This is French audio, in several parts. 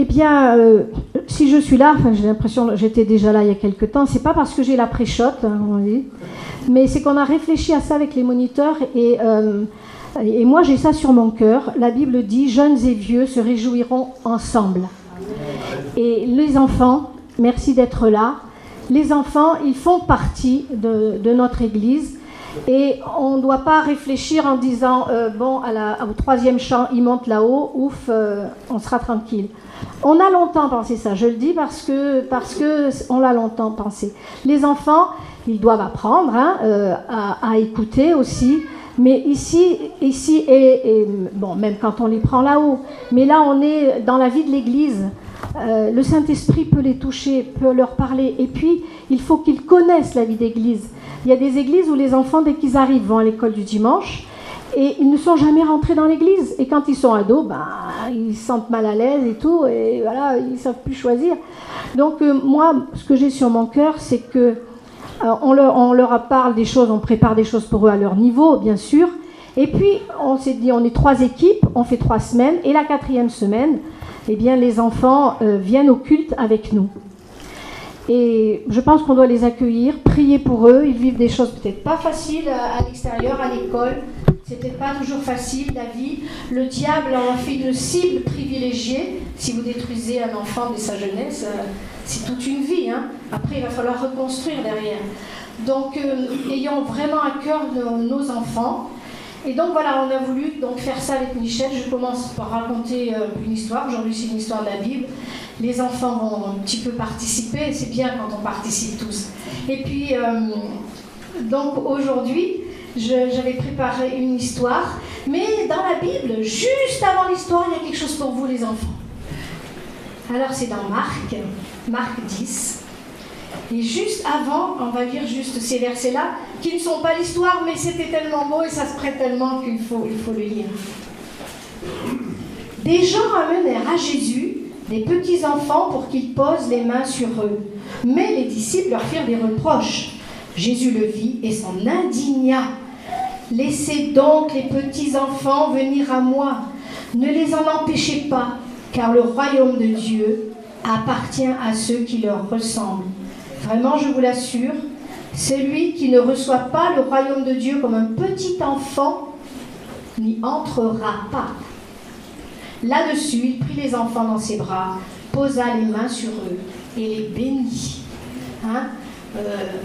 Eh bien, si je suis là, j'ai l'impression que j'étais déjà là il y a quelque temps, c'est pas parce que j'ai la pré-shot, on dit, mais c'est qu'on a réfléchi à ça avec les moniteurs et moi j'ai ça sur mon cœur. La Bible dit « Jeunes et vieux se réjouiront ensemble ». Et les enfants, merci d'être là, les enfants, ils font partie de notre Église. Et on ne doit pas réfléchir en disant au troisième chant, il monte là-haut, ouf, on sera tranquille. On a longtemps pensé ça, je le dis parce que on l'a longtemps pensé. Les enfants, ils doivent apprendre à écouter aussi, mais ici et même quand on les prend là-haut, mais là on est dans la vie de l'Église. Le Saint-Esprit peut les toucher, peut leur parler, et puis il faut qu'ils connaissent la vie d'Église. Il y a des églises où les enfants, dès qu'ils arrivent, vont à l'école du dimanche et ils ne sont jamais rentrés dans l'église. Et quand ils sont ados, ils se sentent mal à l'aise et tout, et voilà, ils ne savent plus choisir. Donc moi, ce que j'ai sur mon cœur, c'est que on leur parle des choses, on prépare des choses pour eux à leur niveau, bien sûr. Et puis, on s'est dit, on est 3 équipes, on fait 3 semaines, et la 4e semaine, eh bien, les enfants viennent au culte avec nous. Et je pense qu'on doit les accueillir, prier pour eux. Ils vivent des choses peut-être pas faciles à l'extérieur, à l'école. C'est peut-être pas toujours facile, la vie. Le diable en a fait une cible privilégiée. Si vous détruisez un enfant dès sa jeunesse, c'est toute une vie. Après, il va falloir reconstruire derrière. Donc, ayons vraiment à cœur nos enfants. Et donc voilà, on a voulu faire ça avec Michel. Je commence par raconter une histoire. Aujourd'hui, c'est une histoire de la Bible. Les enfants vont un petit peu participer. C'est bien quand on participe tous. Et puis, donc aujourd'hui, j'avais préparé une histoire. Mais dans la Bible, juste avant l'histoire, il y a quelque chose pour vous, les enfants. Alors, c'est dans Marc 10. Et juste avant, on va lire juste ces versets-là, qui ne sont pas l'histoire, mais c'était tellement beau et ça se prête tellement qu'il faut le lire. Des gens amenèrent à Jésus des petits enfants pour qu'il pose les mains sur eux. Mais les disciples leur firent des reproches. Jésus le vit et s'en indigna. « Laissez donc les petits enfants venir à moi. Ne les en empêchez pas, car le royaume de Dieu appartient à ceux qui leur ressemblent. Vraiment, je vous l'assure, celui qui ne reçoit pas le royaume de Dieu comme un petit enfant n'y entrera pas. » Là-dessus, il prit les enfants dans ses bras, posa les mains sur eux et les bénit.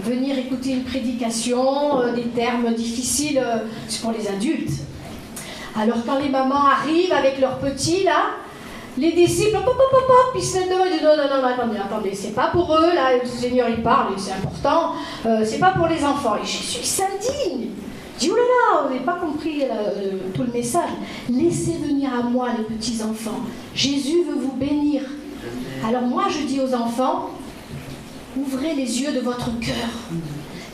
Venir écouter une prédication, des termes difficiles, c'est pour les adultes. Alors quand les mamans arrivent avec leurs petits, là, les disciples, ils se disent non, attendez, c'est pas pour eux, là, le Seigneur il parle, c'est important, c'est pas pour les enfants. Et Jésus s'indigne. Il dit, oh là là, vous n'avez pas compris tout le message. Laissez venir à moi les petits enfants. Jésus veut vous bénir. Alors moi je dis aux enfants, ouvrez les yeux de votre cœur,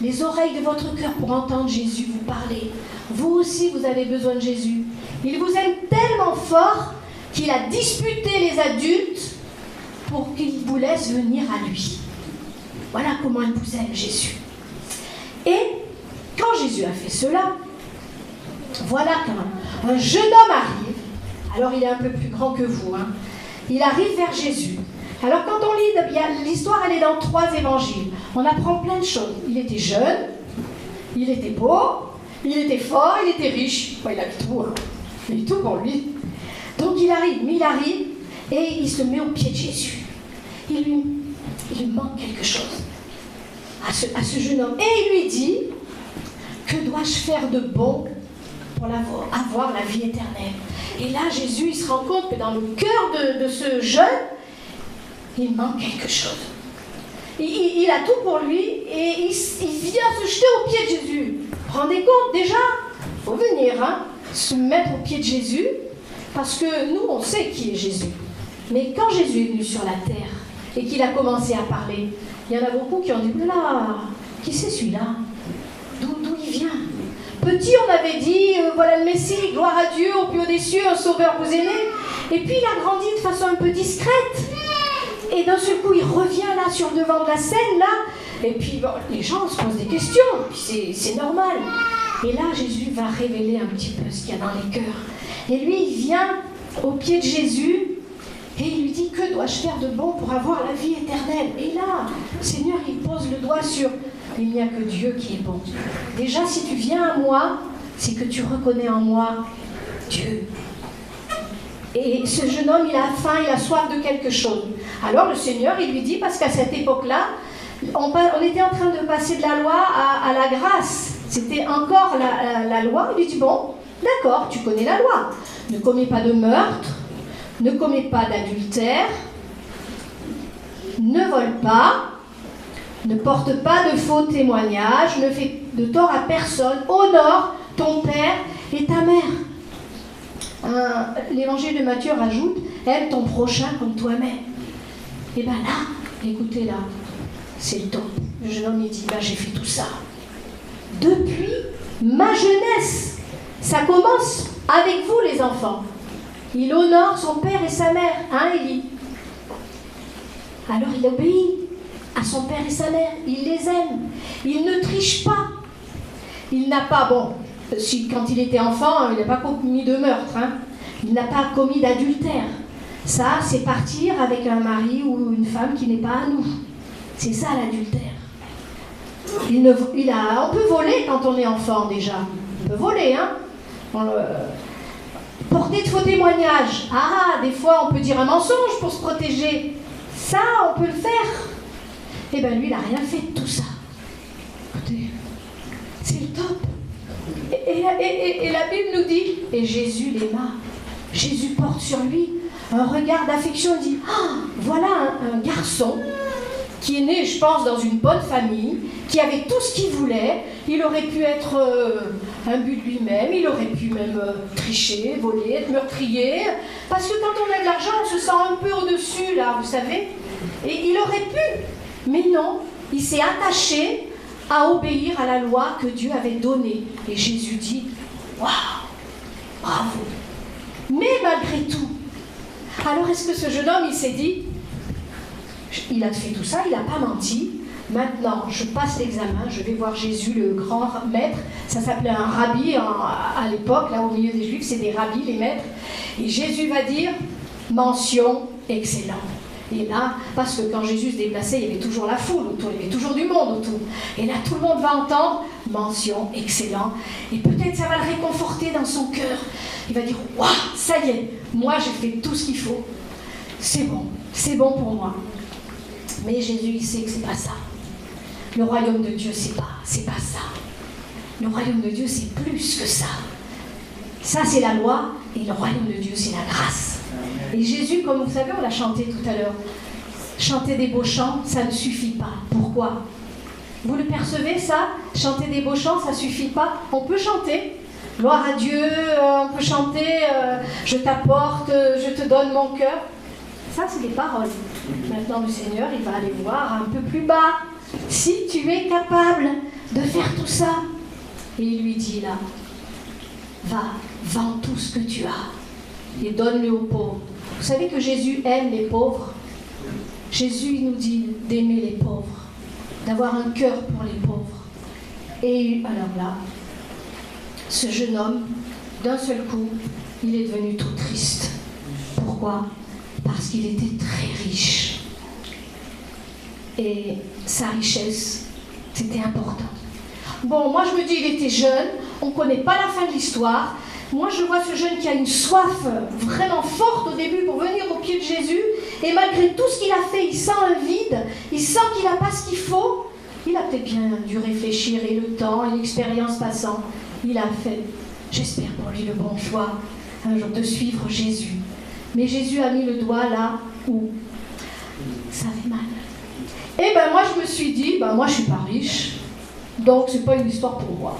les oreilles de votre cœur pour entendre Jésus vous parler. Vous aussi vous avez besoin de Jésus. Il vous aime tellement fort qu'il a disputé les adultes pour qu'il vous laisse venir à lui. Voilà comment il vous aime, Jésus. Et quand Jésus a fait cela, voilà qu'un jeune homme arrive. Alors il est un peu plus grand que vous. Il arrive vers Jésus. Alors quand on lit, l'histoire elle est dans 3 évangiles. On apprend plein de choses. Il était jeune, il était beau, il était fort, il était riche. Il avait tout. Il avait tout pour lui. Donc il arrive et il se met au pied de Jésus. Il lui manque quelque chose à ce jeune homme. Et il lui dit, que dois-je faire de bon pour avoir la vie éternelle? Et là, Jésus, il se rend compte que dans le cœur de ce jeune, il manque quelque chose. Il a tout pour lui et il vient se jeter au pied de Jésus. Vous vous rendez compte, déjà, il faut venir se mettre au pied de Jésus, parce que nous, on sait qui est Jésus. Mais quand Jésus est venu sur la terre et qu'il a commencé à parler, il y en a beaucoup qui ont dit, là, qui c'est celui-là? D'où il vient? Petit, on avait dit, voilà le Messie, gloire à Dieu, au plus haut des cieux, un sauveur vous aimez. Et puis il a grandi de façon un peu discrète. Et d'un seul coup, il revient là sur le devant de la scène, là. Et puis les gens se posent des questions, puis c'est normal. Et là, Jésus va révéler un petit peu ce qu'il y a dans les cœurs. Et lui, il vient au pied de Jésus, Et il lui dit, que dois-je faire de bon pour avoir la vie éternelle? Et là, le Seigneur, il pose le doigt sur, il n'y a que Dieu qui est bon. Déjà, si tu viens à moi, c'est que tu reconnais en moi Dieu. Et ce jeune homme, il a faim, il a soif de quelque chose. Alors le Seigneur, il lui dit, parce qu'à cette époque-là, on était en train de passer de la loi à la grâce. C'était encore la loi. Il lui dit, bon, d'accord, tu connais la loi. Ne commets pas de meurtre, ne commets pas d'adultère, ne vole pas, ne porte pas de faux témoignages, ne fais de tort à personne, honore ton père et ta mère. L'évangile de Matthieu rajoute, aime ton prochain comme toi-même. Et bien là, écoutez là, c'est le top. Le jeune homme il dit, j'ai fait tout ça. Depuis ma jeunesse, ça commence avec vous les enfants. Il honore son père et sa mère, hein Élie? Alors il obéit à son père et sa mère, il les aime, il ne triche pas. Il n'a pas, quand il était enfant, il n'a pas commis de meurtre, hein. Il n'a pas commis d'adultère. Ça, c'est partir avec un mari ou une femme qui n'est pas à nous. C'est ça l'adultère. On peut voler quand on est enfant déjà. On peut voler, hein. Porter de faux témoignages. Des fois on peut dire un mensonge pour se protéger. Ça, on peut le faire. Eh bien lui, il n'a rien fait de tout ça. Écoutez, c'est le top. Et la Bible nous dit, et Jésus l'aima. Jésus porte sur lui un regard d'affection. Il dit, voilà un garçon qui est né, je pense, dans une bonne famille, qui avait tout ce qu'il voulait. Il aurait pu être imbu de lui-même, il aurait pu même tricher, voler, être meurtrier. Parce que quand on a de l'argent, on se sent un peu au-dessus, là, vous savez. Et il aurait pu. Mais non, il s'est attaché à obéir à la loi que Dieu avait donnée. Et Jésus dit, waouh, bravo. Mais malgré tout, alors est-ce que ce jeune homme, il s'est dit, il a fait tout ça, il n'a pas menti, maintenant je passe l'examen, je vais voir Jésus, le grand maître, ça s'appelait un rabbi à l'époque, là au milieu des Juifs, c'est des rabbis, les maîtres, et Jésus va dire, mention excellent. Et là, parce que quand Jésus se déplaçait, il y avait toujours la foule autour, il y avait toujours du monde autour. Et là, tout le monde va entendre mention, excellent. Et peut-être ça va le réconforter dans son cœur. Il va dire, waouh, ça y est, moi j'ai fait tout ce qu'il faut. C'est bon pour moi. Mais Jésus, il sait que c'est pas ça. Le royaume de Dieu, c'est pas ça. Le royaume de Dieu, c'est plus que ça. Ça, c'est la loi, et le royaume de Dieu, c'est la grâce. Et Jésus, comme vous savez, on l'a chanté tout à l'heure, chanter des beaux chants, ça ne suffit pas. Pourquoi? Vous le percevez, ça? Chanter des beaux chants, ça ne suffit pas. On peut chanter, gloire à Dieu, on peut chanter, je t'apporte, je te donne mon cœur. Ça, c'est des paroles. Maintenant, le Seigneur, il va aller voir un peu plus bas. Si tu es capable de faire tout ça, et il lui dit là, va, vends tout ce que tu as et donne-le aux pauvres. Vous savez que Jésus aime les pauvres. Jésus nous dit d'aimer les pauvres, d'avoir un cœur pour les pauvres. Et alors là, ce jeune homme, d'un seul coup, il est devenu tout triste. Pourquoi? Parce qu'il était très riche. Et sa richesse, c'était important. Bon, moi je me dis, il était jeune, on ne connaît pas la fin de l'histoire. Moi je vois ce jeune qui a une soif vraiment forte au début pour venir au pied de Jésus. Et malgré tout ce qu'il a fait, il sent un vide, il sent qu'il n'a pas ce qu'il faut. Il a peut-être bien dû réfléchir et le temps et l'expérience passant, il a fait, j'espère pour lui, le bon choix, un jour de suivre Jésus. Mais Jésus a mis le doigt là où ça fait mal. Et ben moi je me suis dit, moi je suis pas riche, donc c'est pas une histoire pour moi.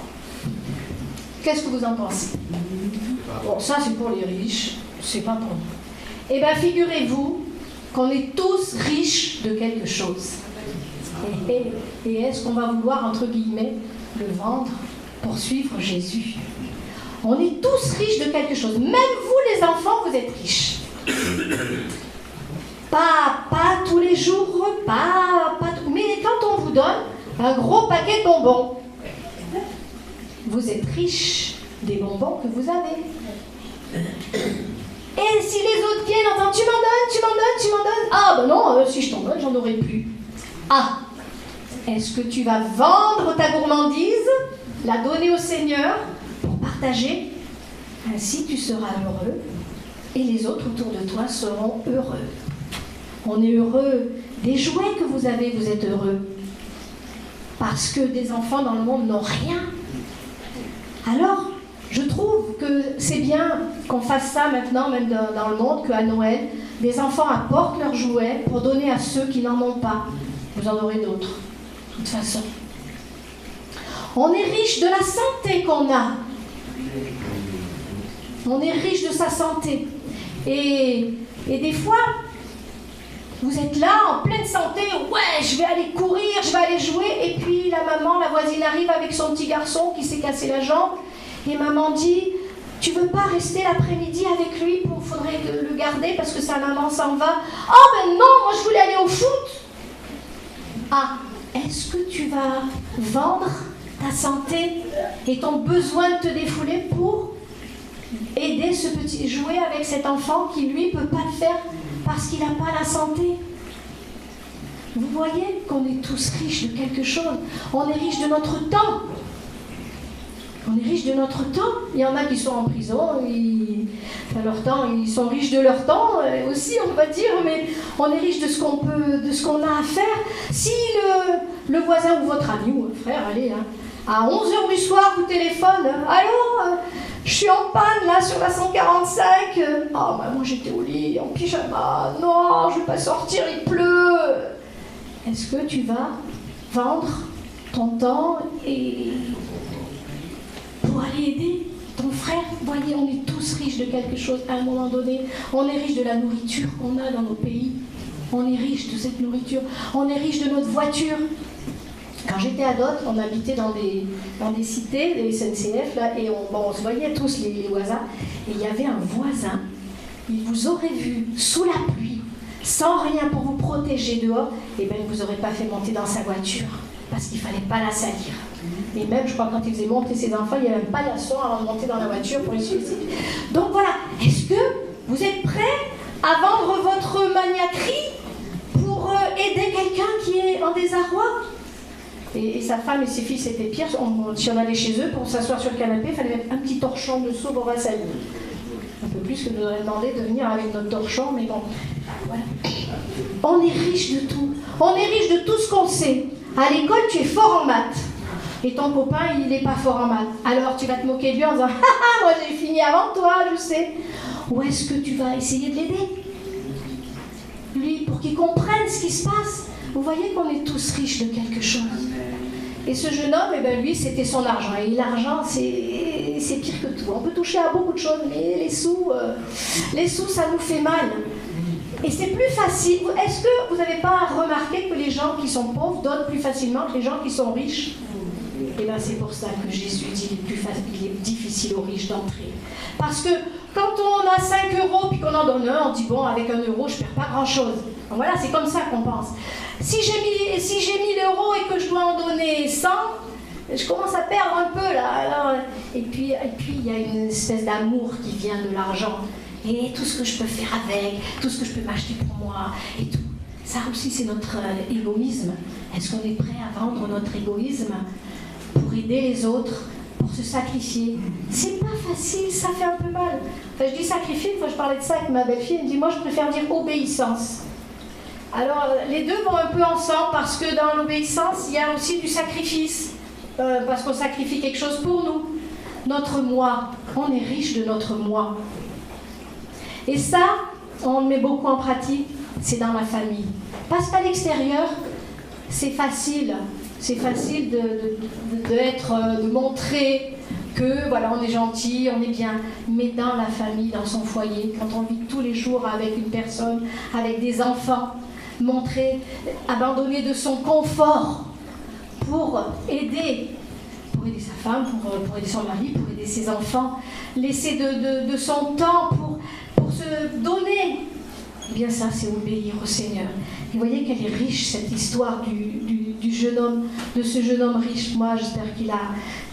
Qu'est-ce que vous en pensez? Bon, ça c'est pour les riches, c'est pas pour nous. Et bien figurez-vous qu'on est tous riches de quelque chose. Et est-ce qu'on va vouloir, entre guillemets, le vendre pour suivre Jésus? On est tous riches de quelque chose. Même vous les enfants, vous êtes riches. Pas tous les jours, mais quand on vous donne un gros paquet de bonbons, vous êtes riche des bonbons que vous avez. Et si les autres viennent en disant tu m'en donnes, ah ben non, si je t'en donne, j'en aurai plus. Ah, est-ce que tu vas vendre ta gourmandise, la donner au Seigneur pour partager? Ainsi tu seras heureux et les autres autour de toi seront heureux. On est heureux des jouets que vous avez, vous êtes heureux. Parce que des enfants dans le monde n'ont rien. Alors, je trouve que c'est bien qu'on fasse ça maintenant, même dans le monde, qu'à Noël, des enfants apportent leurs jouets pour donner à ceux qui n'en ont pas. Vous en aurez d'autres, de toute façon. On est riche de la santé qu'on a. On est riche de sa santé. Et des fois, vous êtes là, en pleine santé, ouais, je vais aller courir, je vais aller jouer, et puis la maman, la voisine arrive avec son petit garçon qui s'est cassé la jambe, et maman dit, tu veux pas rester l'après-midi avec lui, il faudrait le garder parce que sa maman s'en va. Oh ben non, moi je voulais aller au foot. Ah, est-ce que tu vas vendre ta santé et ton besoin de te défouler pour aider ce petit jouet avec cet enfant qui lui peut pas le faire parce qu'il n'a pas la santé? Vous voyez qu'on est tous riches de quelque chose. On est riches de notre temps. On est riches de notre temps. Il y en a qui sont en prison, leur temps, ils sont riches de leur temps aussi, on va dire, mais on est riches de ce qu'on peut, de ce qu'on a à faire. Si le voisin ou votre ami ou un frère, allez, hein, à 11h du soir, vous téléphone, allô, je suis en panne là sur la 145. Ah bah moi j'étais au lit en pyjama. Non, je vais pas sortir, il pleut. Est-ce que tu vas vendre ton temps et pour aller aider ton frère? Voyez, on est tous riches de quelque chose à un moment donné. On est riches de la nourriture qu'on a dans nos pays. On est riches de cette nourriture. On est riches de notre voiture. Quand j'étais ado, on habitait dans des cités, des SNCF, là, et on se voyait tous les voisins. Et il y avait un voisin, il vous aurait vu sous la pluie, sans rien pour vous protéger dehors, et bien il ne vous aurait pas fait monter dans sa voiture, parce qu'il ne fallait pas la salir. Et même, je crois, quand il faisait monter ses enfants, il y avait un paillasson avant de monter dans la voiture pour les suicider. Donc voilà, est-ce que vous êtes prêts à vendre votre maniaquerie pour aider quelqu'un qui est en désarroi? Et sa femme et ses fils étaient pires. Si on allait chez eux, pour s'asseoir sur le canapé, il fallait mettre un petit torchon dessous pour rassailler. Un peu plus que nous aurait demandé de venir avec notre torchon, mais bon, voilà. On est riche de tout. On est riche de tout ce qu'on sait. À l'école, tu es fort en maths. Et ton copain, il n'est pas fort en maths. Alors tu vas te moquer de lui en disant « Ah, moi j'ai fini avant toi, je sais. » Ou est-ce que tu vas essayer de l'aider? Lui, pour qu'il comprenne ce qui se passe. Vous voyez qu'on est tous riches de quelque chose. Et ce jeune homme, eh ben, lui, c'était son argent. Et l'argent, c'est pire que tout. On peut toucher à beaucoup de choses, mais les sous, ça nous fait mal. Et c'est plus facile. Est-ce que vous n'avez pas remarqué que les gens qui sont pauvres donnent plus facilement que les gens qui sont riches? Et bien c'est pour ça que Jésus dit qu'il est difficile aux riches d'entrer. Parce que quand on a 5 € puis qu'on en donne un, on dit bon, avec 1 euro, je ne perds pas grand-chose. Donc voilà, c'est comme ça qu'on pense. Si j'ai 1000 € et que je dois en donner 100, je commence à perdre un peu là. Alors, et puis il y a une espèce d'amour qui vient de l'argent. Et tout ce que je peux faire avec, tout ce que je peux m'acheter pour moi, et tout. Ça aussi, c'est notre égoïsme. Est-ce qu'on est prêt à vendre notre égoïsme pour aider les autres, pour se sacrifier? C'est pas facile, ça fait un peu mal. Enfin, je dis sacrifier, une fois je parlais de ça avec ma belle-fille, elle me dit, moi je préfère dire obéissance. Alors, les deux vont un peu ensemble, parce que dans l'obéissance, il y a aussi du sacrifice. Parce qu'on sacrifie quelque chose pour nous. Notre moi, on est riche de notre moi. Et ça, on le met beaucoup en pratique, c'est dans la famille. Parce qu'à l'extérieur, c'est facile. C'est facile de montrer que voilà, on est gentil, on est bien. Mais dans la famille, dans son foyer, quand on vit tous les jours avec une personne, avec des enfants, montrer, abandonner de son confort pour aider sa femme, pour aider son mari, pour aider ses enfants, laisser de son temps pour se donner. Eh bien ça, c'est obéir au Seigneur. Et vous voyez qu'elle est riche, cette histoire du jeune homme, de ce jeune homme riche. Moi, j'espère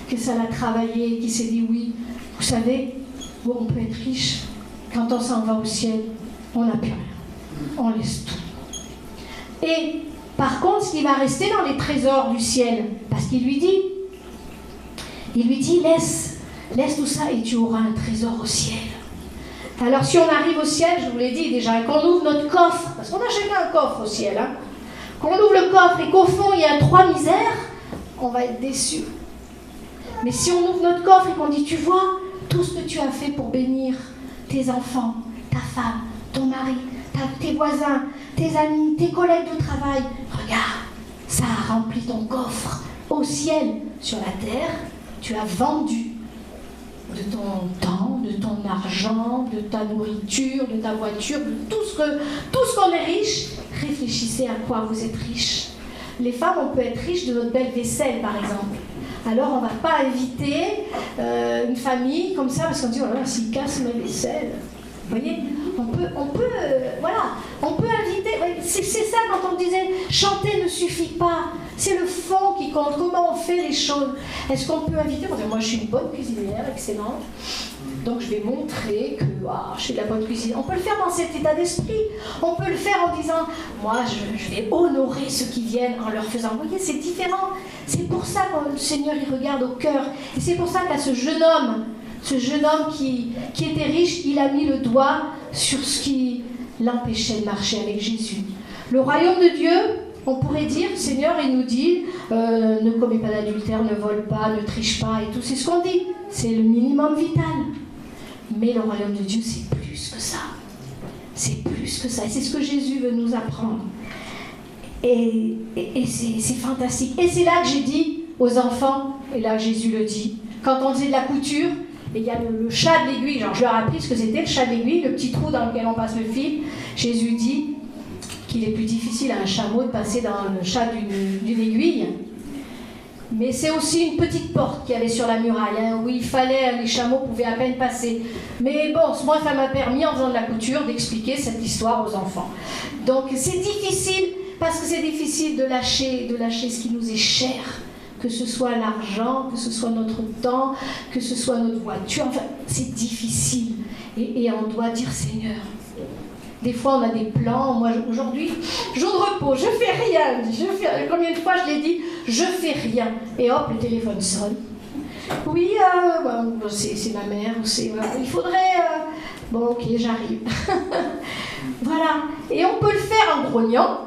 que ça l'a travaillé, qu'il s'est dit oui. Vous savez, on peut être riche quand on s'en va au ciel, on n'a plus rien. On laisse tout. Et par contre, ce qui va rester dans les trésors du ciel, parce qu'il lui dit, laisse tout ça et tu auras un trésor au ciel. Alors si on arrive au ciel, je vous l'ai dit déjà, et qu'on ouvre notre coffre, parce qu'on a chacun un coffre au ciel, hein, qu'on ouvre le coffre et qu'au fond il y a 3 misères, on va être déçus. Mais si on ouvre notre coffre et qu'on dit, tu vois, tout ce que tu as fait pour bénir tes enfants, ta femme, ton mari, tes voisins, tes amis, tes collègues de travail, regarde, ça a rempli ton coffre au ciel. Sur la terre, tu as vendu de ton temps, de ton argent, de ta nourriture, de ta voiture, de tout ce qu'on est riche. Réfléchissez à quoi vous êtes riche. Les femmes, on peut être riche de notre belle vaisselle, par exemple. Alors, on ne va pas inviter une famille comme ça, parce qu'on dit, oh là là, s'ils cassent ma vaisselle. Vous voyez, on peut inviter. C'est ça quand on disait, chanter ne suffit pas. C'est le fond qui compte, comment on fait les choses. Est-ce qu'on peut inviter, on dit, moi je suis une bonne cuisinière, excellente, donc je vais montrer que je suis de la bonne cuisine. On peut le faire dans cet état d'esprit. On peut le faire en disant, moi je vais honorer ceux qui viennent en leur faisant. Vous voyez, c'est différent. C'est pour ça que le Seigneur il regarde au cœur. Et c'est pour ça qu'à ce jeune homme qui était riche, il a mis le doigt sur ce qui l'empêchait de marcher avec Jésus. Le royaume de Dieu, on pourrait dire, Seigneur, il nous dit, ne commets pas d'adultère, ne vole pas, ne triche pas, et tout, c'est ce qu'on dit. C'est le minimum vital. Mais le royaume de Dieu, c'est plus que ça. C'est plus que ça. Et c'est ce que Jésus veut nous apprendre. Et c'est fantastique. Et c'est là que j'ai dit aux enfants, et là Jésus le dit, quand on faisait de la couture, et il y a le chat de l'aiguille, genre je leur ai appris ce que c'était le chat de l'aiguille, le petit trou dans lequel on passe le fil. Jésus dit qu'il est plus difficile à un chameau de passer dans le chat d'une aiguille. Mais c'est aussi une petite porte qu'il y avait sur la muraille, où il fallait, les chameaux pouvaient à peine passer. Mais bon, moi ça m'a permis, en faisant de la couture, d'expliquer cette histoire aux enfants. Donc c'est difficile, parce que c'est difficile de lâcher ce qui nous est cher. Que ce soit l'argent, que ce soit notre temps, que ce soit notre voiture, enfin, c'est difficile. Et on doit dire, Seigneur, des fois on a des plans, moi aujourd'hui, jour de repos, je fais rien, combien de fois je l'ai dit, je fais rien, et hop, le téléphone sonne. Oui, c'est ma mère, il faudrait, bon ok, j'arrive. Voilà, et on peut le faire en grognant,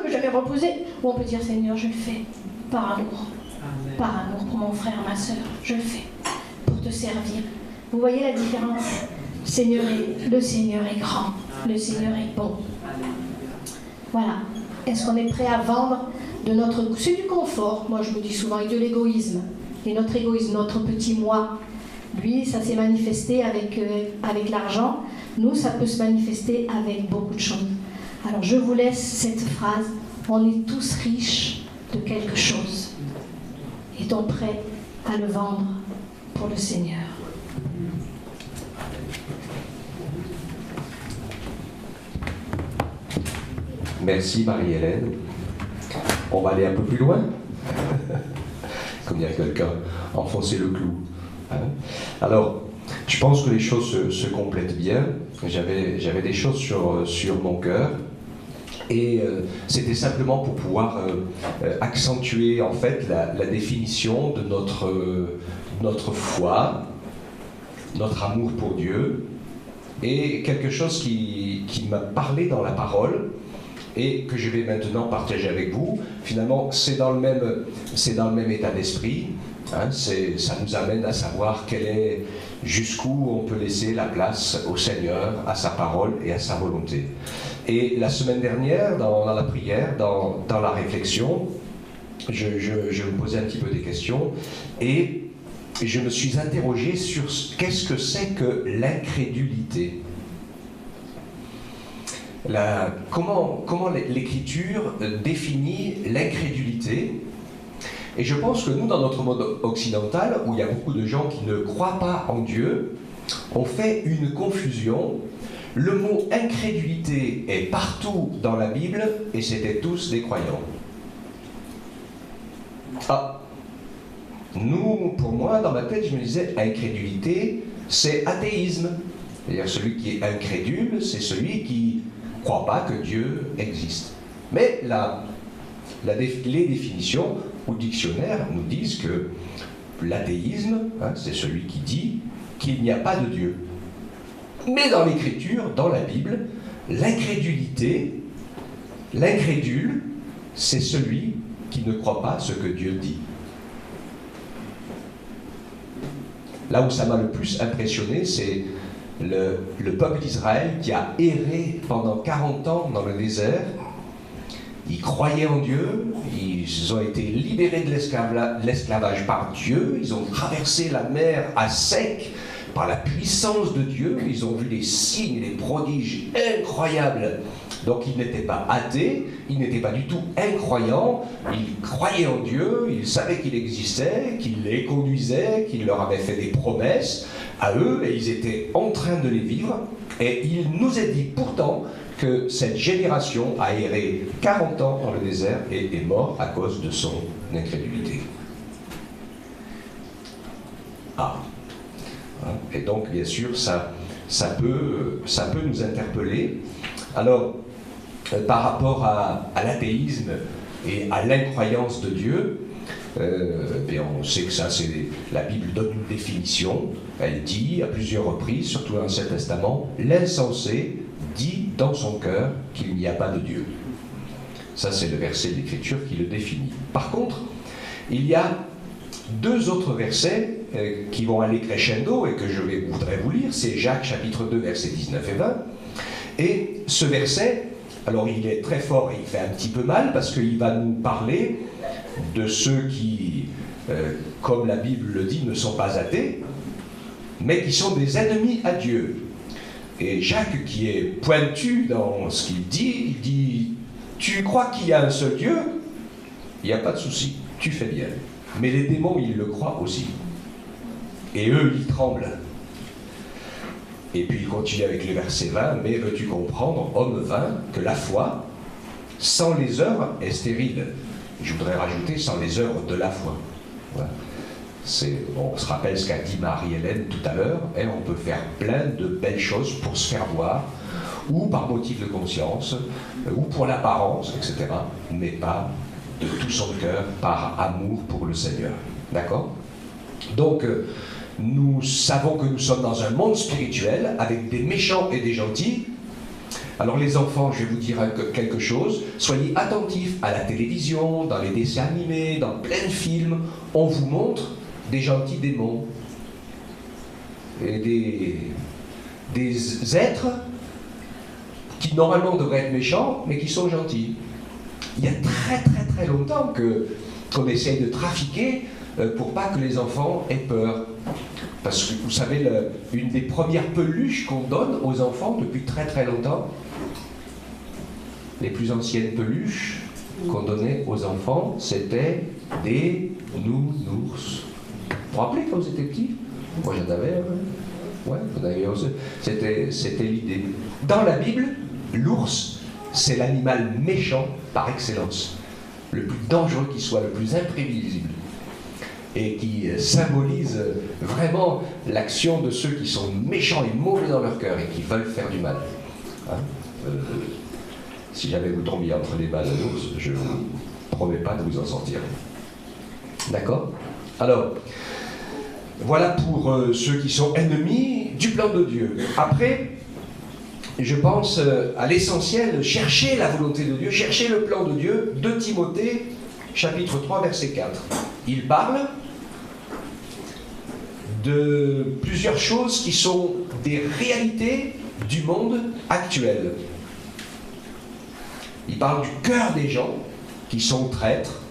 j'avais reposé, ou on peut dire, Seigneur, je le fais, par amour pour mon frère, ma soeur, je le fais, pour te servir. Vous voyez la différence? Le Seigneur est grand, le Seigneur est bon. Voilà. Est-ce qu'on est prêt à vendre de notre... C'est du confort, moi je me dis souvent, et de l'égoïsme. Et notre égoïsme, notre petit moi, lui, ça s'est manifesté avec l'argent. Nous, ça peut se manifester avec beaucoup de choses. Alors je vous laisse cette phrase. On est tous riches de quelque chose. Est-on prêt à le vendre pour le Seigneur? Merci Marie-Hélène. On va aller un peu plus loin. Comme dirait quelqu'un, enfoncer le clou. Alors, je pense que les choses se complètent bien. J'avais des choses sur mon cœur. Et c'était simplement pour pouvoir accentuer en fait la définition de notre foi, notre amour pour Dieu, et quelque chose qui m'a parlé dans la parole, et que je vais maintenant partager avec vous. Finalement, c'est dans le même état d'esprit. Ça nous amène à savoir jusqu'où on peut laisser la place au Seigneur, à sa parole et à sa volonté. Et la semaine dernière, dans la prière, dans la réflexion, je me posais un petit peu des questions, et je me suis interrogé sur qu'est-ce que c'est que l'incrédulité. Comment l'Écriture définit l'incrédulité. Et je pense que nous, dans notre monde occidental, où il y a beaucoup de gens qui ne croient pas en Dieu, on fait une confusion. Le mot incrédulité est partout dans la Bible, et c'était tous des croyants. Pour moi, dans ma tête, je me disais, incrédulité, c'est athéisme. C'est-à-dire celui qui est incrédule, c'est celui qui ne croit pas que Dieu existe. Mais les définitions au dictionnaire nous disent que l'athéisme, c'est celui qui dit qu'il n'y a pas de Dieu. Mais dans l'Écriture, dans la Bible, l'incrédulité, l'incrédule, c'est celui qui ne croit pas ce que Dieu dit. Là où ça m'a le plus impressionné, c'est le peuple d'Israël qui a erré pendant 40 ans dans le désert. Ils croyaient en Dieu, ils ont été libérés de l'esclavage par Dieu, ils ont traversé la mer à sec par la puissance de Dieu, ils ont vu des signes et des prodiges incroyables. Donc ils n'étaient pas athées, ils n'étaient pas du tout incroyants, ils croyaient en Dieu, ils savaient qu'il existait, qu'il les conduisait, qu'il leur avait fait des promesses à eux, et ils étaient en train de les vivre. Et il nous est dit pourtant que cette génération a erré 40 ans dans le désert et est mort à cause de son incrédulité. Et donc, bien sûr, ça peut nous interpeller. Alors, par rapport à l'athéisme et à l'incroyance de Dieu, on sait que ça, la Bible donne une définition. Elle dit à plusieurs reprises, surtout dans l'Ancien Testament, l'insensé dit dans son cœur qu'il n'y a pas de Dieu. Ça, c'est le verset de l'Écriture qui le définit. Par contre, il y a deux autres versets qui vont aller crescendo et que je voudrais vous lire. C'est Jacques chapitre 2, versets 19 et 20. Et ce verset, alors il est très fort et il fait un petit peu mal parce qu'il va nous parler de ceux qui, comme la Bible le dit, ne sont pas athées, mais qui sont des ennemis à Dieu. Et Jacques, qui est pointu dans ce qu'il dit, il dit « Tu crois qu'il y a un seul Dieu? Il n'y a pas de souci, tu fais bien. Mais les démons, ils le croient aussi. Et eux, ils tremblent. » Et puis il continue avec le verset 20, « Mais veux-tu comprendre, homme vain, que la foi, sans les œuvres, est stérile. » Je voudrais rajouter « sans les œuvres de la foi. » Voilà. On se rappelle ce qu'a dit Marie-Hélène tout à l'heure, on peut faire plein de belles choses pour se faire voir, ou par motif de conscience, ou pour l'apparence, etc., mais pas de tout son cœur, par amour pour le Seigneur. D'accord? Donc, nous savons que nous sommes dans un monde spirituel, avec des méchants et des gentils. Alors les enfants, je vais vous dire quelque chose, soyez attentifs à la télévision, dans les dessins animés, dans plein de films, on vous montre des gentils démons, et des êtres qui normalement devraient être méchants, mais qui sont gentils. Il y a très très très longtemps qu'on essaye de trafiquer pour pas que les enfants aient peur. Parce que vous savez, une des premières peluches qu'on donne aux enfants depuis très très longtemps, les plus anciennes peluches qu'on donnait aux enfants, c'était des nounours. Vous vous rappelez quand vous étiez petit? Moi j'en avais, ouais, vous en avez aussi. C'était l'idée. Dans la Bible, l'ours, c'est l'animal méchant par excellence. Le plus dangereux qui soit, le plus imprévisible. Et qui symbolise vraiment l'action de ceux qui sont méchants et mauvais dans leur cœur et qui veulent faire du mal. Si jamais vous tombiez entre les mains d'un ours, je ne vous promets pas de vous en sortir. D'accord? Alors, voilà pour ceux qui sont ennemis du plan de Dieu. Après, je pense à l'essentiel, chercher la volonté de Dieu, chercher le plan de Dieu. 2 Timothée, chapitre 3, verset 4. Il parle de plusieurs choses qui sont des réalités du monde actuel. Il parle du cœur des gens qui sont traîtres.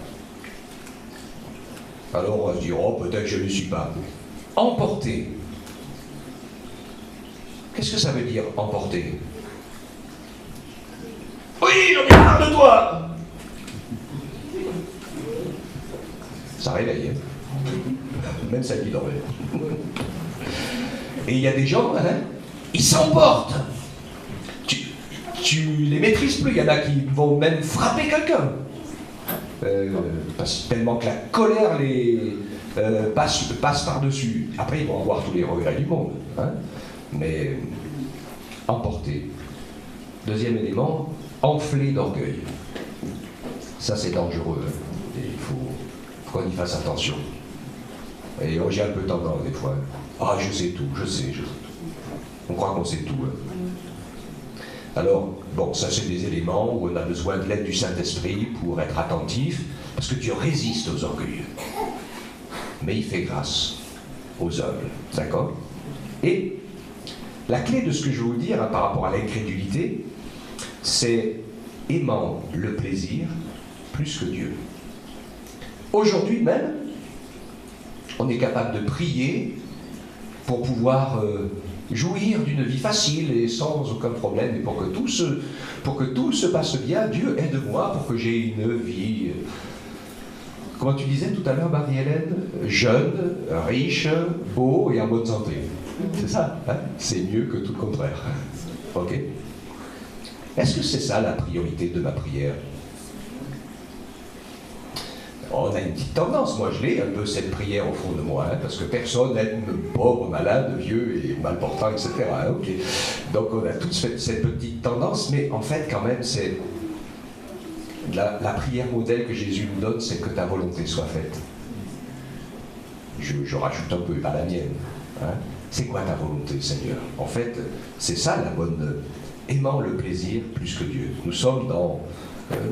Alors on va se dire, oh peut-être que je ne le suis pas. Emporté. Qu'est-ce que ça veut dire, emporté? Oui, j'en ai marre de toi! Ça réveille, hein? Même celle qui dormait. Et il y a des gens, ils s'emportent. Tu les maîtrises plus. Il y en a qui vont même frapper quelqu'un. Tellement que la colère passe par-dessus. Après, ils vont avoir tous les regrets du monde, hein, mais emporté. Deuxième élément, enflé d'orgueil. Ça, c'est dangereux, hein, et il faut qu'on y fasse attention. Et j'ai un peu tendance des fois. Ah, je sais tout, je sais tout. On croit qu'on sait tout. Hein. Alors, bon, ça c'est des éléments où on a besoin de l'aide du Saint-Esprit pour être attentif, parce que Dieu résiste aux orgueilleux. Mais il fait grâce aux humbles. D'accord? Et la clé de ce que je veux vous dire, hein, par rapport à l'incrédulité, c'est aimant le plaisir plus que Dieu. Aujourd'hui même, on est capable de prier pour pouvoir jouir d'une vie facile et sans aucun problème, et pour que tout se passe bien. Dieu aide-moi pour que j'ai une vie, comment tu disais tout à l'heure, Marie-Hélène, jeune, riche, beau et en bonne santé. C'est ça, hein? C'est mieux que tout le contraire. Ok? Est-ce que c'est ça la priorité de ma prière? On a une petite tendance, moi je l'ai, un peu cette prière au fond de moi, hein, parce que personne n'aime pauvre, malade, vieux et mal portant, etc. Hein, okay. Donc on a tous cette petite tendance, mais en fait quand même c'est la prière modèle que Jésus nous donne, c'est que ta volonté soit faite. Je rajoute un peu, pas la mienne. Hein. C'est quoi ta volonté, Seigneur? En fait, c'est ça la bonne, aimant le plaisir plus que Dieu. Nous sommes dans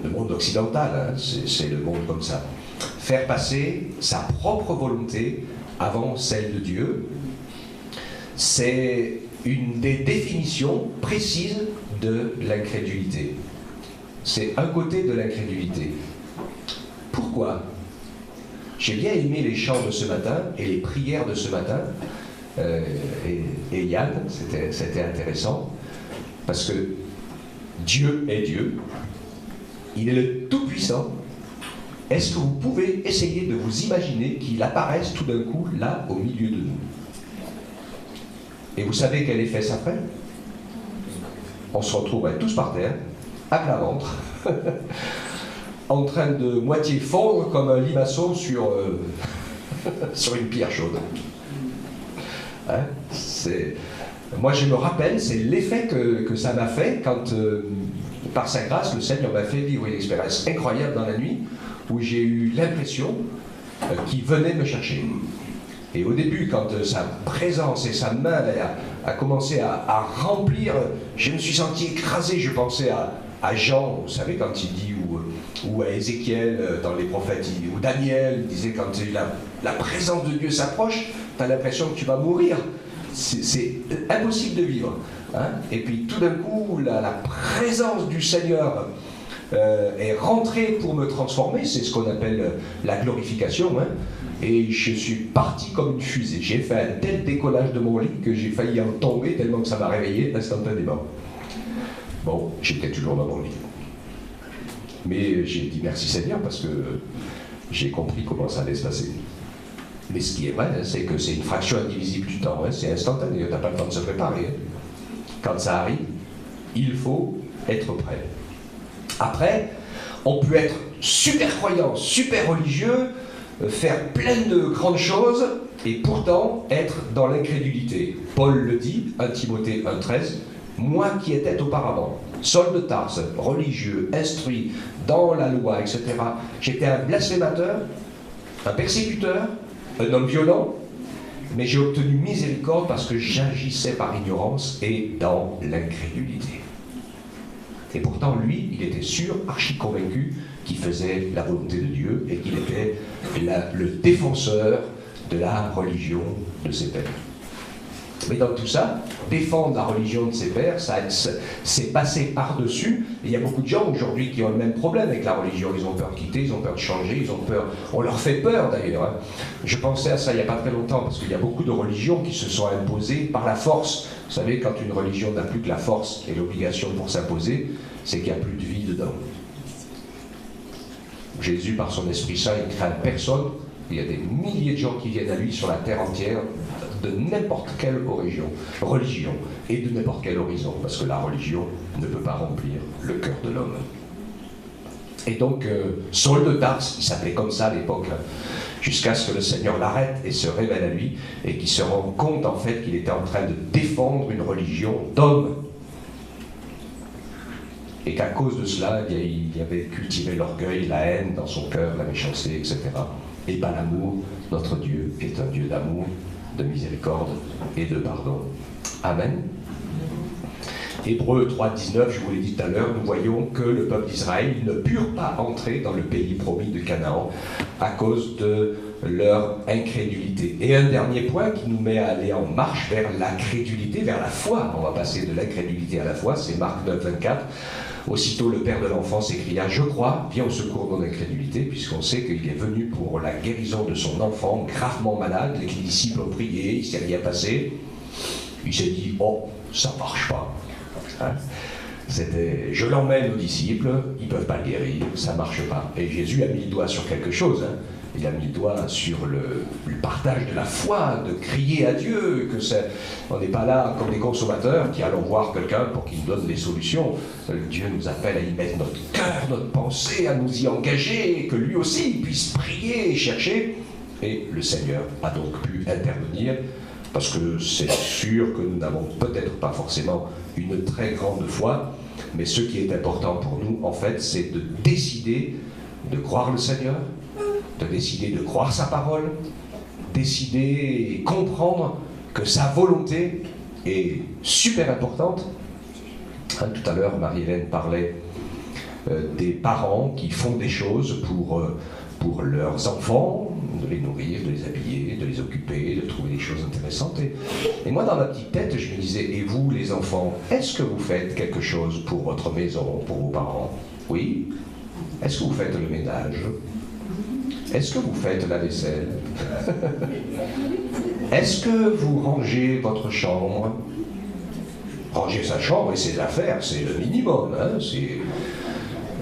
le monde occidental, hein, c'est le monde comme ça. Faire passer sa propre volonté avant celle de Dieu, c'est une des définitions précises de l'incrédulité. C'est un côté de l'incrédulité. Pourquoi? J'ai bien aimé les chants de ce matin et les prières de ce matin, et Yann, c'était intéressant, parce que Dieu est Dieu, il est le Tout-Puissant. Est-ce que vous pouvez essayer de vous imaginer qu'il apparaisse tout d'un coup, là, au milieu de nous? Et vous savez quel effet ça fait? On se retrouverait tous par terre, à plat ventre, en train de moitié fondre comme un limaçon sur une pierre chaude. Hein? Moi, je me rappelle, c'est l'effet que ça m'a fait quand, par sa grâce, le Seigneur m'a fait vivre une expérience incroyable dans la nuit, où j'ai eu l'impression qu'il venait me chercher. Et au début, quand sa présence et sa main a commencé à remplir, je me suis senti écrasé. Je pensais à Jean, vous savez, quand il dit, ou à Ézéchiel dans les prophètes, ou Daniel, il disait quand la présence de Dieu s'approche, tu as l'impression que tu vas mourir. C'est impossible de vivre. Hein? Et puis tout d'un coup, la présence du Seigneur est rentrée pour me transformer. C'est ce qu'on appelle la glorification. Hein? Et je suis parti comme une fusée. J'ai fait un tel décollage de mon lit que j'ai failli en tomber tellement que ça m'a réveillé instantanément. Bon, j'étais toujours dans mon lit. Mais j'ai dit merci Seigneur parce que j'ai compris comment ça allait se passer. Mais ce qui est vrai, c'est que c'est une fraction indivisible du temps. Hein, c'est instantané, tu n'as pas le temps de se préparer. Hein. Quand ça arrive, il faut être prêt. Après, on peut être super croyant, super religieux, faire plein de grandes choses, et pourtant être dans l'incrédulité. Paul le dit, 1 Timothée 1,13, « Moi qui étais auparavant, Saul de Tarse, religieux, instruit dans la loi, etc., j'étais un blasphémateur, un persécuteur, un homme violent, mais j'ai obtenu miséricorde parce que j'agissais par ignorance et dans l'incrédulité. » Et pourtant, lui, il était sûr, archi convaincu, qu'il faisait la volonté de Dieu et qu'il était le défenseur de la religion de ses pères. Mais dans tout ça, défendre la religion de ses pères, c'est passer par-dessus. Et il y a beaucoup de gens aujourd'hui qui ont le même problème avec la religion. Ils ont peur de quitter, ils ont peur de changer, ils ont peur. On leur fait peur d'ailleurs. Hein. Je pensais à ça il n'y a pas très longtemps, parce qu'il y a beaucoup de religions qui se sont imposées par la force. Vous savez, quand une religion n'a plus que la force et l'obligation pour s'imposer, c'est qu'il n'y a plus de vie dedans. Jésus, par son Esprit Saint, il ne craint personne. Il y a des milliers de gens qui viennent à lui sur la terre entière, de n'importe quelle religion et de n'importe quel horizon, parce que la religion ne peut pas remplir le cœur de l'homme. Et donc, Saul de Tarse, il s'appelait comme ça à l'époque, hein, jusqu'à ce que le Seigneur l'arrête et se révèle à lui, et qu'il se rende compte en fait qu'il était en train de défendre une religion d'hommes. Et qu'à cause de cela, il avait cultivé l'orgueil, la haine dans son cœur, la méchanceté, etc. Et pas l'amour. Notre Dieu est un Dieu d'amour, de miséricorde et de pardon. Amen. Hébreux 3,19, je vous l'ai dit tout à l'heure, nous voyons que le peuple d'Israël ne purent pas entrer dans le pays promis de Canaan à cause de leur incrédulité. Et un dernier point qui nous met à aller en marche vers la crédulité, vers la foi. On va passer de l'incrédulité à la foi, c'est Marc 9, 24. Aussitôt le père de l'enfant s'écria « Je crois, viens au secours de mon incrédulité », puisqu'on sait qu'il est venu pour la guérison de son enfant gravement malade. Les disciples ont prié, il ne s'est rien passé. Il s'est dit « Oh, ça ne marche pas ». Hein? Je l'emmène aux disciples, ils ne peuvent pas le guérir, ça ne marche pas. Et Jésus a mis le doigt sur quelque chose. Hein? Il a mis le doigt sur le partage de la foi, de crier à Dieu, on n'est pas là comme des consommateurs qui allons voir quelqu'un pour qu'il nous donne des solutions. Dieu nous appelle à y mettre notre cœur, notre pensée, à nous y engager, que lui aussi puisse prier et chercher. Et le Seigneur a donc pu intervenir, parce que c'est sûr que nous n'avons peut-être pas forcément une très grande foi, mais ce qui est important pour nous, en fait, c'est de décider de croire le Seigneur, de décider de croire sa parole, décider et comprendre que sa volonté est super importante. Hein, tout à l'heure, Marie-Hélène parlait des parents qui font des choses pour leurs enfants, de les nourrir, de les habiller, de les occuper, de trouver des choses intéressantes. Et moi, dans ma petite tête, je me disais, et vous, les enfants, est-ce que vous faites quelque chose pour votre maison, pour vos parents? Oui. Est-ce que vous faites le ménage? Est-ce que vous faites la vaisselle? Est-ce que vous rangez votre chambre? Ranger sa chambre et ses affaires, c'est le minimum, hein,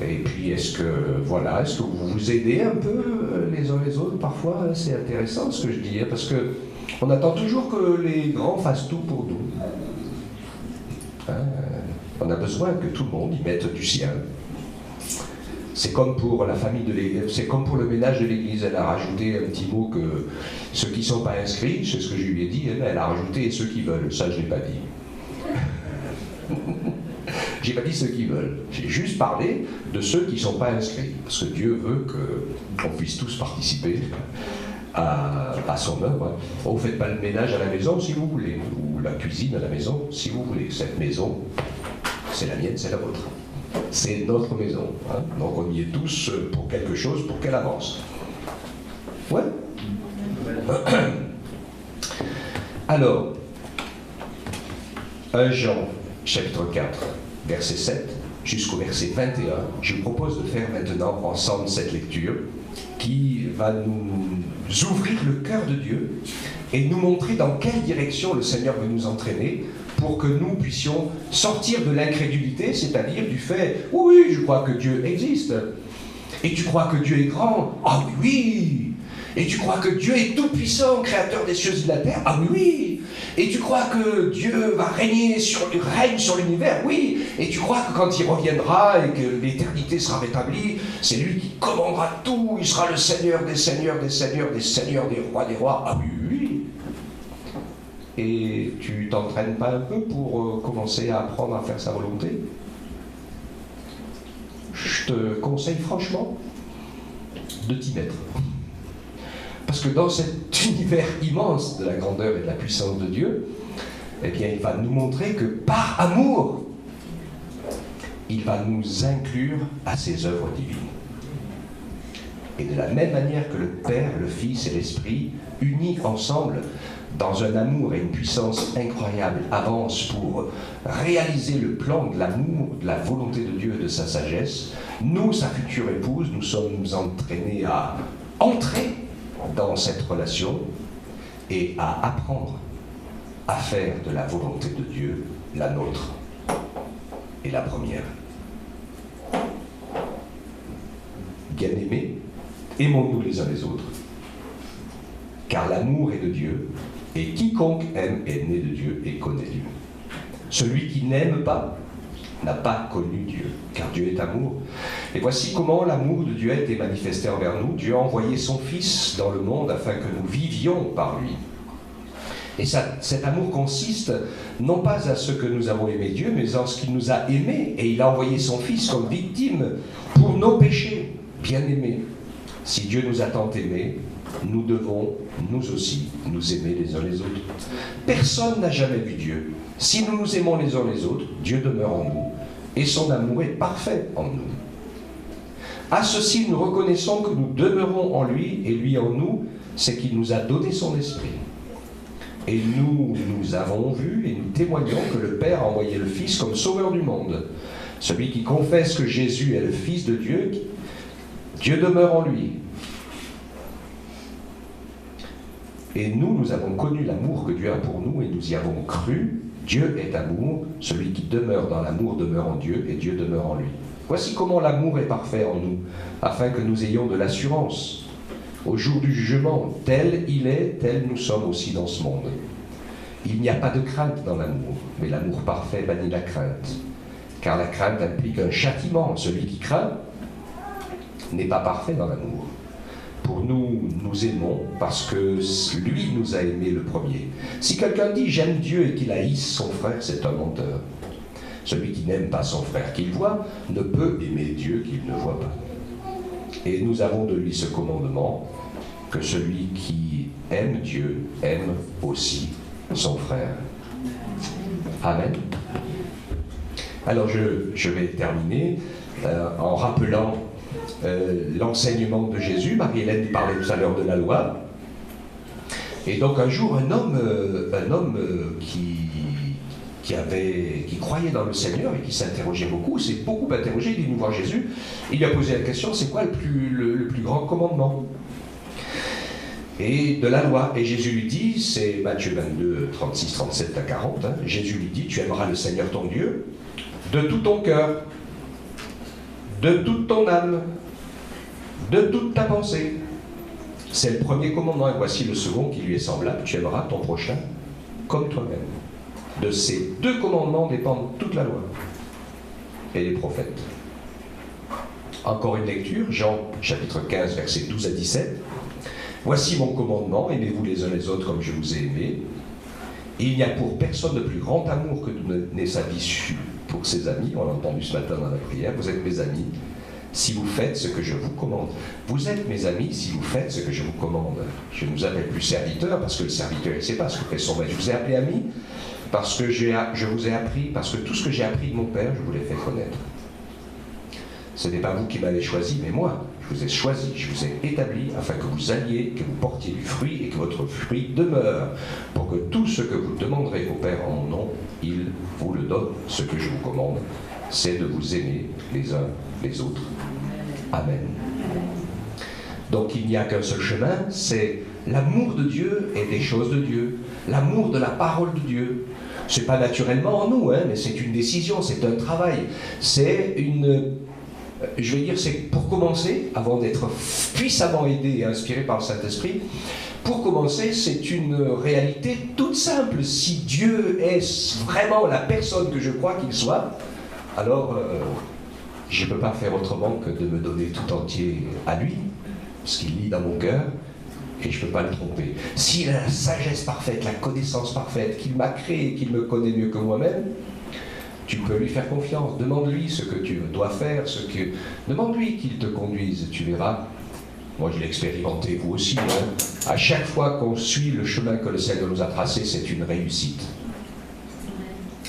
Et puis, est-ce que vous vous aidez un peu les uns les autres? Parfois, c'est intéressant ce que je dis, parce qu'on attend toujours que les grands fassent tout pour nous. Hein, on a besoin que tout le monde y mette du sien. C'est comme pour la famille de l'Église, c'est comme pour le ménage de l'Église. Elle a rajouté un petit mot que ceux qui ne sont pas inscrits, c'est ce que je lui ai dit, elle a rajouté ceux qui veulent. Ça, je ne l'ai pas dit. J'ai pas dit ceux qui veulent, j'ai juste parlé de ceux qui ne sont pas inscrits, parce que Dieu veut qu'on puisse tous participer à son œuvre. Vous ne faites pas le ménage à la maison si vous voulez, ou la cuisine à la maison si vous voulez. Cette maison, c'est la mienne, c'est la vôtre. C'est notre maison. Hein. Donc on y est tous pour quelque chose, pour qu'elle avance. Ouais. Alors, 1 Jean, chapitre 4, verset 7 jusqu'au verset 21, je vous propose de faire maintenant ensemble cette lecture qui va nous ouvrir le cœur de Dieu et nous montrer dans quelle direction le Seigneur veut nous entraîner pour que nous puissions sortir de l'incrédulité, c'est-à-dire du fait « Oui, je crois que Dieu existe. Et tu crois que Dieu est grand? Ah oui, oui. Et tu crois que Dieu est tout-puissant, créateur des cieux et de la terre? Ah oui, oui. Et tu crois que Dieu va règne sur l'univers? Oui. Et tu crois que quand il reviendra et que l'éternité sera rétablie, c'est lui qui commandera tout, il sera le Seigneur des seigneurs, des seigneurs, des seigneurs, des rois? Ah oui, oui. Et tu t'entraînes pas un peu pour commencer à apprendre à faire sa volonté? Je te conseille franchement de t'y mettre. Parce que dans cet univers immense de la grandeur et de la puissance de Dieu, eh bien, il va nous montrer que par amour, il va nous inclure à ses œuvres divines. Et de la même manière que le Père, le Fils et l'Esprit, unis ensemble, dans un amour et une puissance incroyable, avancent pour réaliser le plan de l'amour, de la volonté de Dieu et de sa sagesse, nous, sa future épouse, nous sommes entraînés à entrer dans cette relation et à apprendre à faire de la volonté de Dieu la nôtre et la première. Bien-aimés, aimons-nous les uns les autres, car l'amour est de Dieu, et quiconque aime est né de Dieu et connaît Dieu. Celui qui n'aime pas n'a pas connu Dieu, car Dieu est amour. Et voici comment l'amour de Dieu a été manifesté envers nous. Dieu a envoyé son Fils dans le monde afin que nous vivions par lui. Et cet amour consiste non pas à ce que nous avons aimé Dieu, mais en ce qu'il nous a aimés. Et il a envoyé son Fils comme victime pour nos péchés, bien-aimés. Si Dieu nous a tant aimés, nous devons, nous aussi, nous aimer les uns les autres. Personne n'a jamais vu Dieu. Si nous nous aimons les uns les autres, Dieu demeure en nous. Et son amour est parfait en nous. À ceci, nous reconnaissons que nous demeurons en lui et lui en nous, c'est qu'il nous a donné son esprit. Et nous avons vu et nous témoignons que le Père a envoyé le Fils comme sauveur du monde. Celui qui confesse que Jésus est le Fils de Dieu, Dieu demeure en lui. Et nous avons connu l'amour que Dieu a pour nous et nous y avons cru. Dieu est amour, celui qui demeure dans l'amour demeure en Dieu et Dieu demeure en lui. Voici comment l'amour est parfait en nous, afin que nous ayons de l'assurance. Au jour du jugement, tel il est, tel nous sommes aussi dans ce monde. Il n'y a pas de crainte dans l'amour, mais l'amour parfait bannit la crainte. Car la crainte implique un châtiment. Celui qui craint n'est pas parfait dans l'amour. Pour nous, nous aimons parce que lui nous a aimés le premier. Si quelqu'un dit « j'aime Dieu » et qu'il haïsse son frère, c'est un menteur. Celui qui n'aime pas son frère qu'il voit ne peut aimer Dieu qu'il ne voit pas. Et nous avons de lui ce commandement, que celui qui aime Dieu aime aussi son frère. Amen. Alors je vais terminer en rappelant l'enseignement de Jésus. Marie-Hélène parlait tout à l'heure de la loi. Et donc un jour, un homme qui croyait dans le Seigneur et qui s'interrogeait beaucoup, s'est beaucoup interrogé, il est venu voir Jésus, il lui a posé la question, c'est quoi le plus grand commandement et de la loi? Et Jésus lui dit, c'est Matthieu 22, 36, 37 à 40, Jésus lui dit, tu aimeras le Seigneur ton Dieu de tout ton cœur, de toute ton âme, de toute ta pensée. C'est le premier commandement, et voici le second qui lui est semblable, tu aimeras ton prochain comme toi-même. De ces deux commandements dépendent toute la loi et les prophètes. Encore une lecture, Jean chapitre 15, versets 12 à 17. Voici mon commandement, aimez-vous les uns les autres comme je vous ai aimés. Il n'y a pour personne de plus grand amour que de donner sa vie pour ses amis. On l'a entendu ce matin dans la prière. Vous êtes mes amis si vous faites ce que je vous commande. Vous êtes mes amis si vous faites ce que je vous commande. Je ne vous appelle plus serviteur parce que le serviteur il ne sait pas ce que fait son maître. Je vous ai appelé ami parce que je vous ai appris, parce que tout ce que j'ai appris de mon Père, je vous l'ai fait connaître. Ce n'est pas vous qui m'avez choisi, mais moi. Je vous ai choisi, je vous ai établi afin que vous alliez, que vous portiez du fruit et que votre fruit demeure, pour que tout ce que vous demanderez au Père en mon nom, il vous le donne. Ce que je vous commande, c'est de vous aimer les uns les autres. Amen. Donc il n'y a qu'un seul chemin, c'est l'amour de Dieu et des choses de Dieu, l'amour de la parole de Dieu. C'est pas naturellement en nous, mais c'est une décision, c'est un travail, c'est une... Je vais dire, c'est pour commencer, avant d'être puissamment aidé et inspiré par le Saint-Esprit, pour commencer, c'est une réalité toute simple. Si Dieu est vraiment la personne que je crois qu'il soit, alors je ne peux pas faire autrement que de me donner tout entier à lui, ce qu'il lit dans mon cœur, et je ne peux pas le tromper. S'il a la sagesse parfaite, la connaissance parfaite, qu'il m'a créé, qu'il me connaît mieux que moi-même, tu peux lui faire confiance. Demande-lui ce que tu dois faire, demande-lui qu'il te conduise, tu verras. Moi, je l'ai expérimenté, vous aussi. À chaque fois qu'on suit le chemin que le Seigneur nous a tracé, c'est une réussite.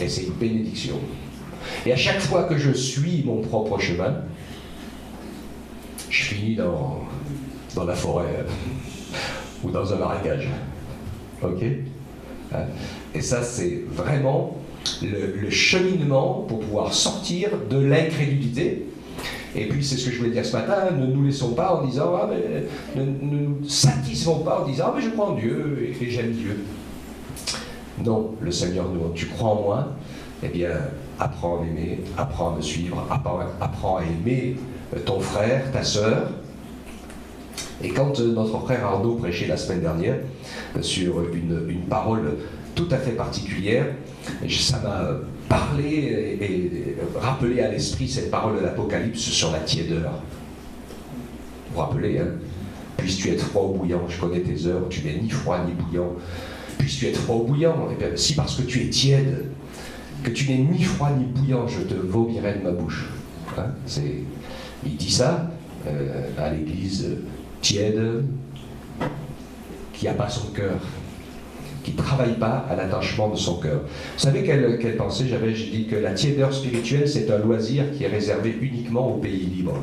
Et c'est une bénédiction. Et à chaque fois que je suis mon propre chemin, je finis dans la forêt ou dans un marécage. Ok ? Et ça, c'est vraiment le cheminement pour pouvoir sortir de l'incrédulité. Et puis, c'est ce que je voulais dire ce matin, ne nous laissons pas en disant, ne nous satisfaisons pas en disant, mais je crois en Dieu et j'aime Dieu. Non, le Seigneur nous, tu crois en moi, eh bien, apprends à m'aimer, apprends à me suivre, apprends à aimer ton frère, ta sœur. Et quand notre frère Arnaud prêchait la semaine dernière sur une parole tout à fait particulière, ça parler et rappeler à l'esprit cette parole de l'Apocalypse sur la tiédeur. Vous vous rappelez, hein? Puisses-tu être froid ou bouillant, je connais tes heures, tu n'es ni froid ni bouillant. Puisses-tu être froid ou bouillant, eh bien, si parce que tu es tiède, que tu n'es ni froid ni bouillant, je te vomirai de ma bouche. Hein? Il dit ça à l'église tiède, qui n'a pas son cœur, qui ne travaille pas à l'attachement de son cœur. Vous savez quelle pensée j'avais? J'ai dit que la tiédeur spirituelle, c'est un loisir qui est réservé uniquement aux pays libres.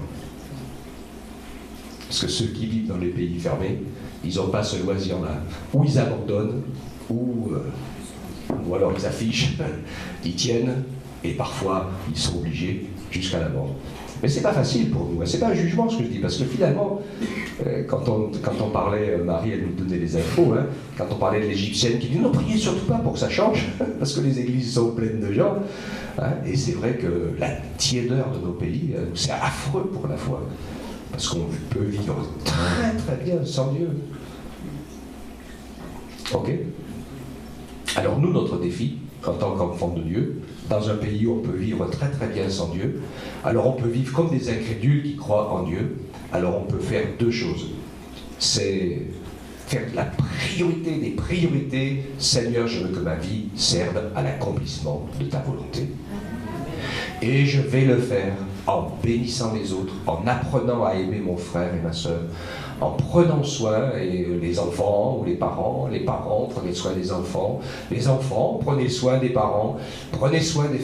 Parce que ceux qui vivent dans les pays fermés, ils n'ont pas ce loisir-là. Ou ils abandonnent, ou alors ils affichent, ils tiennent, et parfois ils sont obligés jusqu'à la mort. Mais c'est pas facile pour nous, c'est pas un jugement ce que je dis, parce que finalement, quand on parlait, Marie elle nous donnait les infos, hein, quand on parlait de l'Égyptienne qui dit non, priez surtout pas pour que ça change, parce que les églises sont pleines de gens, hein, et c'est vrai que la tiédeur de nos pays, c'est affreux pour la foi, parce qu'on peut vivre très très bien sans Dieu. Ok? Alors nous, notre défi, en tant qu'enfants de Dieu, dans un pays où on peut vivre très très bien sans Dieu, alors on peut vivre comme des incrédules qui croient en Dieu, alors on peut faire deux choses. C'est faire de la priorité des priorités. Seigneur, je veux que ma vie serve à l'accomplissement de ta volonté. Et je vais le faire en bénissant les autres, en apprenant à aimer mon frère et ma soeur, en prenant soin, et les enfants ou les parents prenez soin des enfants, les enfants prenez soin des parents, prenez soin des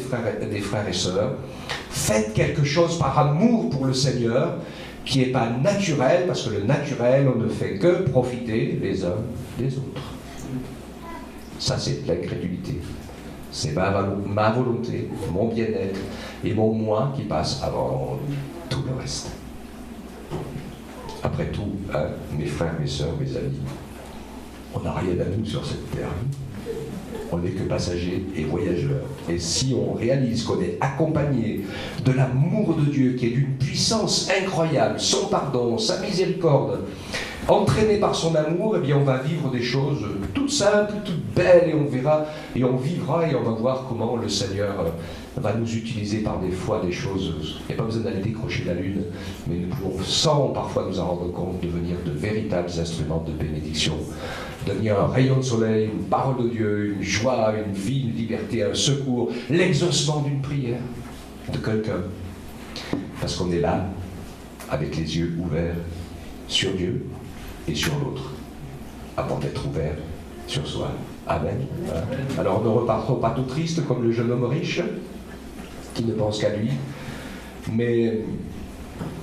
frères et sœurs, faites quelque chose par amour pour le Seigneur, qui n'est pas naturel, parce que le naturel, on ne fait que profiter les uns des autres. Ça, c'est l'incrédulité. C'est ma volonté, mon bien-être et mon moi qui passe avant tout le reste. Après tout, hein, mes frères, mes sœurs, mes amis, on n'a rien à nous sur cette terre. On n'est que passagers et voyageurs. Et si on réalise qu'on est accompagné de l'amour de Dieu, qui est d'une puissance incroyable, son pardon, sa miséricorde, entraîné par son amour, eh bien on va vivre des choses toutes simples, toutes belles, et on verra, et on vivra, et on va voir comment le Seigneur va nous utiliser par des fois des choses. Il n'y a pas besoin d'aller décrocher la lune, mais nous pouvons, sans parfois nous en rendre compte, devenir de véritables instruments de bénédiction, devenir un rayon de soleil, une parole de Dieu, une joie, une vie, une liberté, un secours, l'exaucement d'une prière de quelqu'un. Parce qu'on est là, avec les yeux ouverts sur Dieu et sur l'autre, avant d'être ouverts sur soi. Amen. Alors ne repartons pas tout tristes comme le jeune homme riche, qui ne pense qu'à lui. Mais,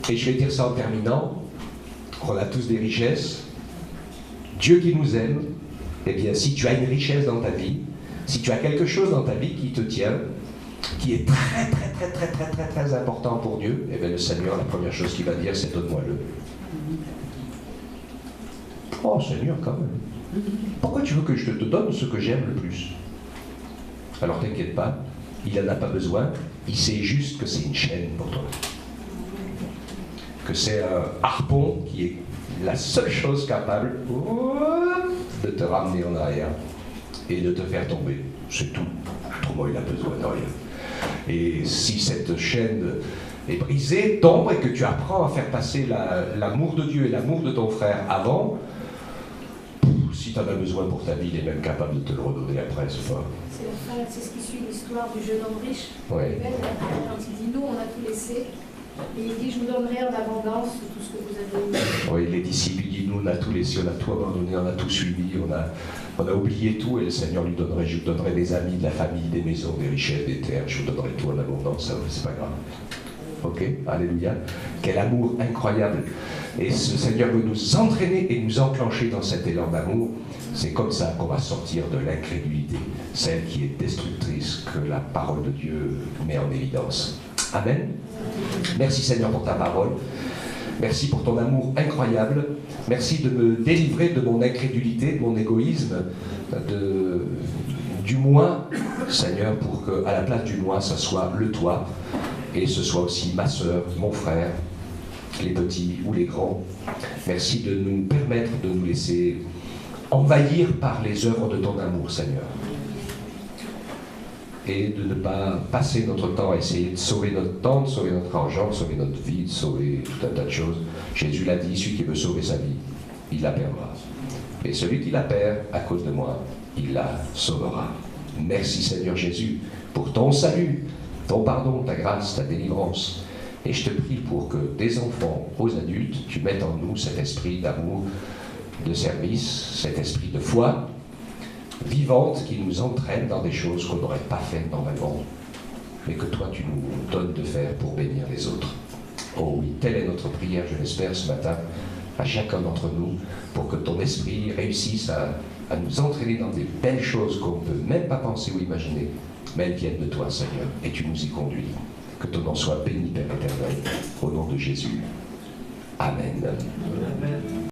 et je vais dire ça en terminant, on a tous des richesses. Dieu qui nous aime, eh bien si tu as une richesse dans ta vie, si tu as quelque chose dans ta vie qui te tient, qui est très très très très très très très important pour Dieu, eh bien le Seigneur, la première chose qu'il va dire, c'est donne-moi-le. Oh Seigneur, quand même. Pourquoi tu veux que je te donne ce que j'aime le plus? Alors t'inquiète pas, il n'en a pas besoin, il sait juste que c'est une chaîne pour toi. Que c'est un harpon qui est la seule chose capable de te ramener en arrière et de te faire tomber. C'est tout. Autrement, il a besoin de rien. Et si cette chaîne est brisée, tombe, et que tu apprends à faire passer l'amour de Dieu et l'amour de ton frère avant, si tu en as besoin pour ta vie, il est même capable de te le redonner après. C'est ce qui suit l'histoire du jeune homme riche. Ouais. Quand il dit nous, on a tout laissé. Et il dit, je vous donnerai en abondance tout ce que vous avez eu. Oui, les disciples, il dit, nous, on a tout laissé, on a tout abandonné, on a tout suivi, on a oublié tout, et le Seigneur lui donnerait, je vous donnerai des amis, de la famille, des maisons, des richesses, des terres, je vous donnerai tout en abondance, ça, c'est pas grave. Ok, alléluia. Quel amour incroyable. Et ce Seigneur veut nous entraîner et nous enclencher dans cet élan d'amour. C'est comme ça qu'on va sortir de l'incrédulité, celle qui est destructrice, que la parole de Dieu met en évidence. Amen. Merci Seigneur pour ta parole. Merci pour ton amour incroyable. Merci de me délivrer de mon incrédulité, de mon égoïsme, du moi, Seigneur, pour qu'à la place du moi, ça soit le toi, et ce soit aussi ma sœur, mon frère, les petits ou les grands. Merci de nous permettre de nous laisser envahir par les œuvres de ton amour, Seigneur. et de ne pas passer notre temps à essayer de sauver notre temps, de sauver notre argent, de sauver notre vie, de sauver tout un tas de choses. Jésus l'a dit, celui qui veut sauver sa vie, il la perdra. Et celui qui la perd à cause de moi, il la sauvera. Merci Seigneur Jésus pour ton salut, ton pardon, ta grâce, ta délivrance. Et je te prie pour que des enfants aux adultes, tu mettes en nous cet esprit d'amour, de service, cet esprit de foi vivante qui nous entraîne dans des choses qu'on n'aurait pas faites normalement, mais que toi tu nous donnes de faire pour bénir les autres. Oh oui, telle est notre prière, je l'espère, ce matin, à chacun d'entre nous, pour que ton esprit réussisse à nous entraîner dans des belles choses qu'on ne peut même pas penser ou imaginer, mais elles viennent de toi, Seigneur, et tu nous y conduis. Que ton nom soit béni, Père éternel, au nom de Jésus. Amen. Amen.